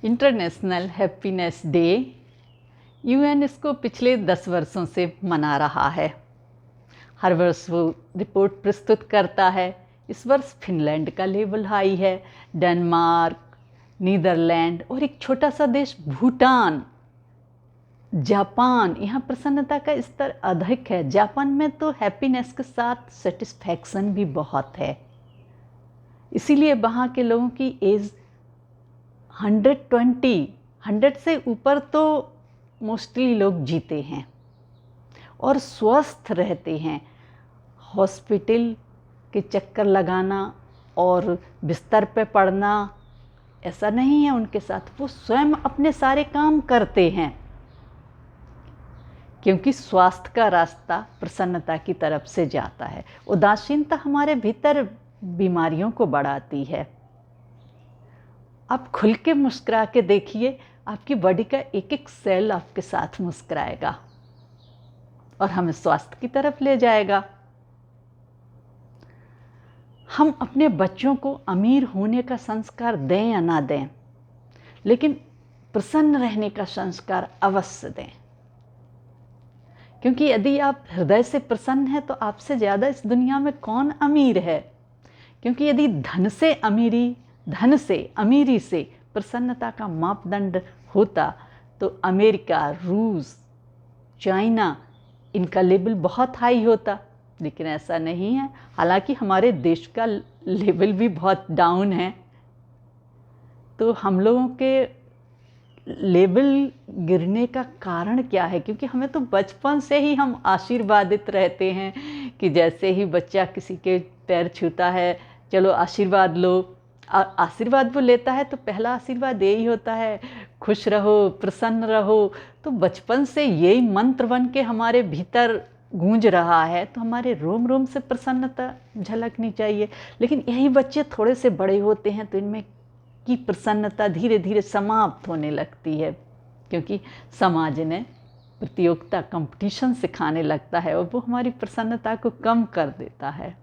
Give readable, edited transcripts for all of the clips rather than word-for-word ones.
International happiness day UN इसको पिछले 10 वर्षों से मना रहा है। हर वर्ष वो रिपोर्ट प्रस्तुत करता है। इस वर्ष फिनलैंड का लेवल हाई है, डेनमार्क, नीदरलैंड और एक छोटा सा देश भूटान, जापान, यहाँ प्रसन्नता का स्तर अधिक है। जापान में तो हैप्पीनेस के साथ सेटिस्फैक्शन भी बहुत है, इसीलिए वहाँ के लोगों की एज 100 से ऊपर तो मोस्टली लोग जीते हैं और स्वस्थ रहते हैं। हॉस्पिटल के चक्कर लगाना और बिस्तर पे पड़ना ऐसा नहीं है उनके साथ। वो स्वयं अपने सारे काम करते हैं, क्योंकि स्वास्थ्य का रास्ता प्रसन्नता की तरफ से जाता है। उदासीनता हमारे भीतर बीमारियों को बढ़ाती है। आप खुल के मुस्कुरा के देखिए, आपकी बॉडी का एक एक सेल आपके साथ मुस्कुराएगा और हमें स्वास्थ्य की तरफ ले जाएगा। हम अपने बच्चों को अमीर होने का संस्कार दें या ना दें, लेकिन प्रसन्न रहने का संस्कार अवश्य दें, क्योंकि यदि आप हृदय से प्रसन्न हैं तो आपसे ज़्यादा इस दुनिया में कौन अमीर है। क्योंकि यदि धन से अमीरी से प्रसन्नता का मापदंड होता तो अमेरिका, रूस, चाइना, इनका लेवल बहुत हाई होता, लेकिन ऐसा नहीं है। हालांकि हमारे देश का लेवल भी बहुत डाउन है। तो हम लोगों के लेवल गिरने का कारण क्या है? क्योंकि हमें तो बचपन से ही हम आशीर्वादित रहते हैं कि जैसे ही बच्चा किसी के पैर छूता है, चलो आशीर्वाद लो। आशीर्वाद वो लेता है तो पहला आशीर्वाद यही होता है, खुश रहो, प्रसन्न रहो। तो बचपन से यही मंत्र बन के हमारे भीतर गूंज रहा है, तो हमारे रोम रोम से प्रसन्नता झलकनी चाहिए। लेकिन यही बच्चे थोड़े से बड़े होते हैं तो इनमें की प्रसन्नता धीरे धीरे समाप्त होने लगती है, क्योंकि समाज ने प्रतियोगिता, कंपटीशन सिखाने लगता है और वो हमारी प्रसन्नता को कम कर देता है।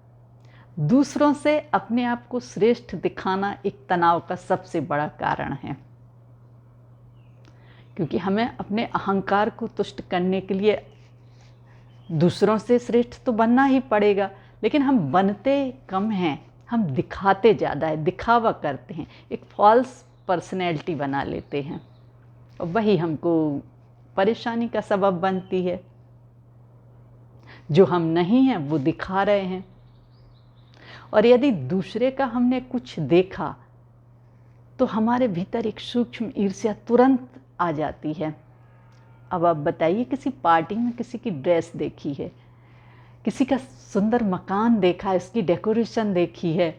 दूसरों से अपने आप को श्रेष्ठ दिखाना एक तनाव का सबसे बड़ा कारण है, क्योंकि हमें अपने अहंकार को तुष्ट करने के लिए दूसरों से श्रेष्ठ तो बनना ही पड़ेगा, लेकिन हम बनते कम हैं, हम दिखाते ज़्यादा है, दिखावा करते हैं, एक फॉल्स पर्सनैलिटी बना लेते हैं और वही हमको परेशानी का सबब बनती है। जो हम नहीं हैं वो दिखा रहे हैं, और यदि दूसरे का हमने कुछ देखा तो हमारे भीतर एक सूक्ष्म ईर्ष्या तुरंत आ जाती है। अब आप बताइए, किसी पार्टी में किसी की ड्रेस देखी है, किसी का सुंदर मकान देखा है, उसकी डेकोरेशन देखी है,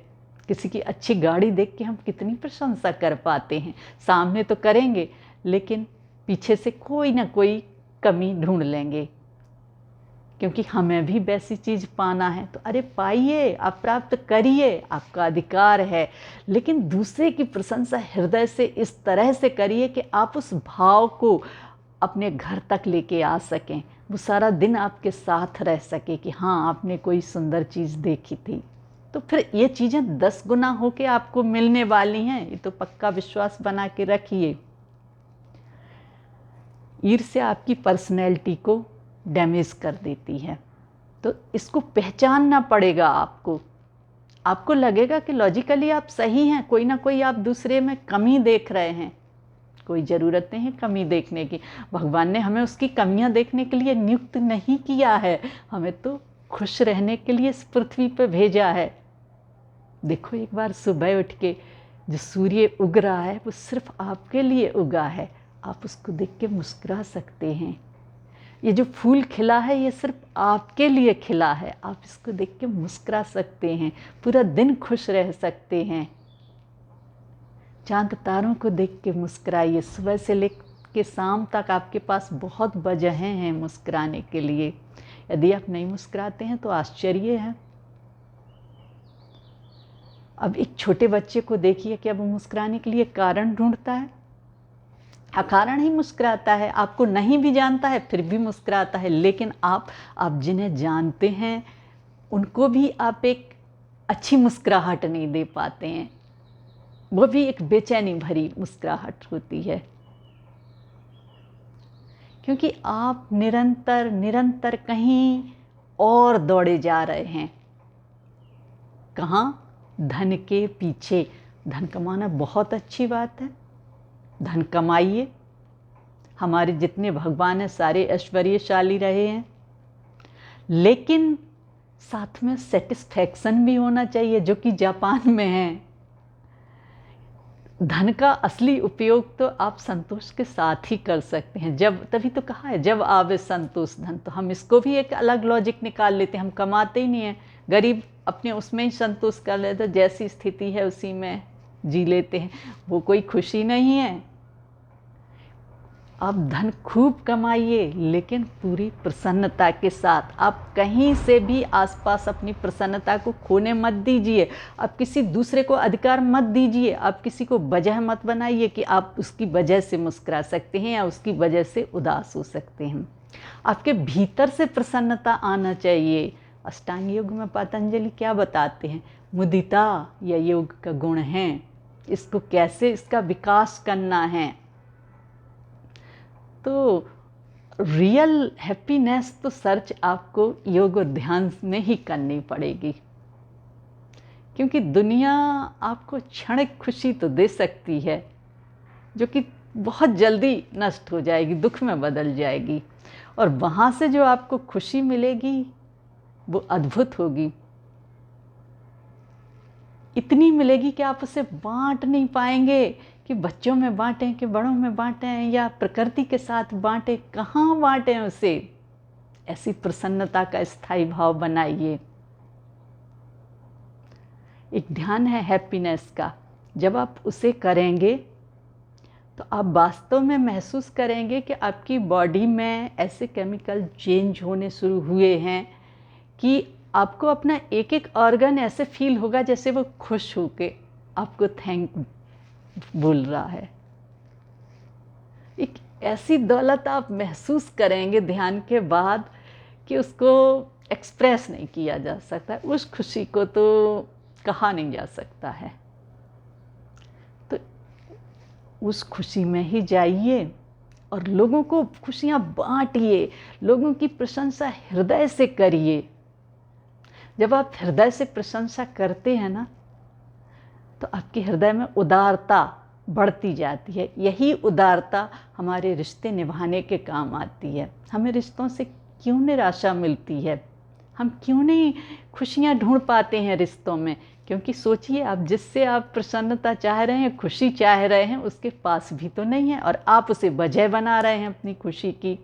किसी की अच्छी गाड़ी देख के हम कितनी प्रशंसा कर पाते हैं। सामने तो करेंगे, लेकिन पीछे से कोई ना कोई कमी ढूंढ लेंगे, क्योंकि हमें भी वैसी चीज़ पाना है। तो अरे पाइए, आप प्राप्त करिए, आपका अधिकार है, लेकिन दूसरे की प्रशंसा हृदय से इस तरह से करिए कि आप उस भाव को अपने घर तक लेके आ सकें, वो सारा दिन आपके साथ रह सके कि हाँ, आपने कोई सुंदर चीज़ देखी थी। तो फिर ये चीज़ें 10 गुना होके आपको मिलने वाली हैं, ये तो पक्का विश्वास बना के रखिए। ईर्ष्या आपकी पर्सनैलिटी को डैमेज कर देती है, तो इसको पहचानना पड़ेगा आपको। आपको लगेगा कि लॉजिकली आप सही हैं, कोई ना कोई आप दूसरे में कमी देख रहे हैं। कोई ज़रूरत नहीं है कमी देखने की, भगवान ने हमें उसकी कमियां देखने के लिए नियुक्त नहीं किया है, हमें तो खुश रहने के लिए इस पृथ्वी पर भेजा है। देखो, एक बार सुबह उठ के जो सूर्य उग रहा है वो सिर्फ आपके लिए उगा है, आप उसको देख के मुस्कुरा सकते हैं। ये जो फूल खिला है ये सिर्फ आपके लिए खिला है, आप इसको देख के मुस्कुरा सकते हैं, पूरा दिन खुश रह सकते हैं। चांद तारों को देख के मुस्कुराइए, सुबह से लेकर शाम तक आपके पास बहुत वजहें हैं मुस्कुराने के लिए। यदि आप नहीं मुस्कुराते हैं तो आश्चर्य है। अब एक छोटे बच्चे को देखिए कि अब वो मुस्कुराने के लिए कारण ढूंढता है, अकारण ही मुस्कुराता है, आपको नहीं भी जानता है फिर भी मुस्कुराता है। लेकिन आप जिन्हें जानते हैं उनको भी आप एक अच्छी मुस्कुराहट नहीं दे पाते हैं। वो भी एक बेचैनी भरी मुस्कुराहट होती है, क्योंकि आप निरंतर निरंतर कहीं और दौड़े जा रहे हैं। कहाँ? धन के पीछे। धन कमाना बहुत अच्छी बात है, धन कमाइए। हमारे जितने भगवान हैं सारे ऐश्वर्यशाली रहे हैं, लेकिन साथ में सेटिस्फैक्शन भी होना चाहिए, जो कि जापान में है। धन का असली उपयोग तो आप संतोष के साथ ही कर सकते हैं। जब, तभी तो कहा है जब आवे संतोष धन। तो हम इसको भी एक अलग लॉजिक निकाल लेते हैं, हम कमाते ही नहीं हैं, गरीब अपने उसमें ही संतोष कर लेते हैं, जैसी स्थिति है उसी में जी लेते हैं, वो कोई खुशी नहीं है। आप धन खूब कमाइए, लेकिन पूरी प्रसन्नता के साथ। आप कहीं से भी आसपास अपनी प्रसन्नता को खोने मत दीजिए। आप किसी दूसरे को अधिकार मत दीजिए। आप किसी को वजह मत बनाइए कि आप उसकी वजह से मुस्कुरा सकते हैं या उसकी वजह से उदास हो सकते हैं। आपके भीतर से प्रसन्नता आना चाहिए। अष्टांग योग में पतंजलि क्या बताते हैं? मुदिता या योग का गुण है, इसको कैसे, इसका विकास करना है। तो रियल हैप्पीनेस तो सर्च आपको योग और ध्यान में ही करनी पड़ेगी, क्योंकि दुनिया आपको क्षणिक खुशी तो दे सकती है, जो कि बहुत जल्दी नष्ट हो जाएगी, दुख में बदल जाएगी। और वहाँ से जो आपको खुशी मिलेगी वो अद्भुत होगी। इतनी मिलेगी कि आप उसे बांट नहीं पाएंगे, कि बच्चों में बांटें कि बड़ों में बांटें या प्रकृति के साथ बांटें, कहाँ बांटें उसे। ऐसी प्रसन्नता का स्थायी भाव बनाइए। एक ध्यान है हैप्पीनेस का, जब आप उसे करेंगे तो आप वास्तव में महसूस करेंगे कि आपकी बॉडी में ऐसे केमिकल चेंज होने शुरू हुए हैं कि आपको अपना एक एक ऑर्गन ऐसे फील होगा जैसे वो खुश होके आपको थैंक बोल रहा है। एक ऐसी दौलत आप महसूस करेंगे ध्यान के बाद कि उसको एक्सप्रेस नहीं किया जा सकता। उस खुशी को तो कहा नहीं जा सकता है। तो उस खुशी में ही जाइए और लोगों को खुशियाँ बांटिए, लोगों की प्रशंसा हृदय से करिए। जब आप हृदय से प्रशंसा करते हैं ना, तो आपके हृदय में उदारता बढ़ती जाती है। यही उदारता हमारे रिश्ते निभाने के काम आती है। हमें रिश्तों से क्यों निराशा मिलती है? हम क्यों नहीं खुशियाँ ढूंढ पाते हैं रिश्तों में? क्योंकि सोचिए, आप जिससे आप प्रसन्नता चाह रहे हैं, खुशी चाह रहे हैं, उसके पास भी तो नहीं है, और आप उसे वजह बना रहे हैं अपनी खुशी की।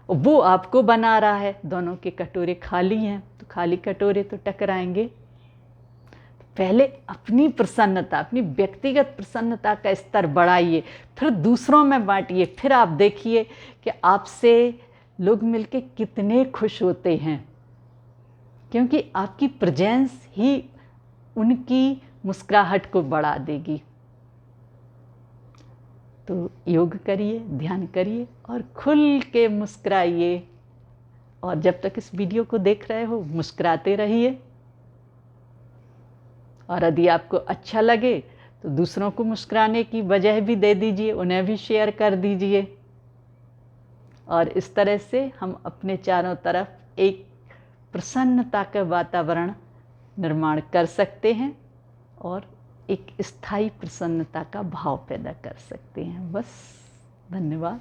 वो आपको बना रहा है। दोनों के कटोरे खाली हैं, तो खाली कटोरे तो टकराएंगे। पहले अपनी प्रसन्नता, अपनी व्यक्तिगत प्रसन्नता का स्तर बढ़ाइए, फिर दूसरों में बांटिए। फिर आप देखिए कि आपसे लोग मिलके कितने खुश होते हैं, क्योंकि आपकी प्रेजेंस ही उनकी मुस्कुराहट को बढ़ा देगी। तो योग करिए, ध्यान करिए और खुल के मुस्कुराइए। और जब तक इस वीडियो को देख रहे हो, मुस्कुराते रहिए। और यदि आपको अच्छा लगे तो दूसरों को मुस्कुराने की वजह भी दे दीजिए, उन्हें भी शेयर कर दीजिए। और इस तरह से हम अपने चारों तरफ एक प्रसन्नता का वातावरण निर्माण कर सकते हैं और एक स्थायी प्रसन्नता का भाव पैदा कर सकते हैं। बस, धन्यवाद।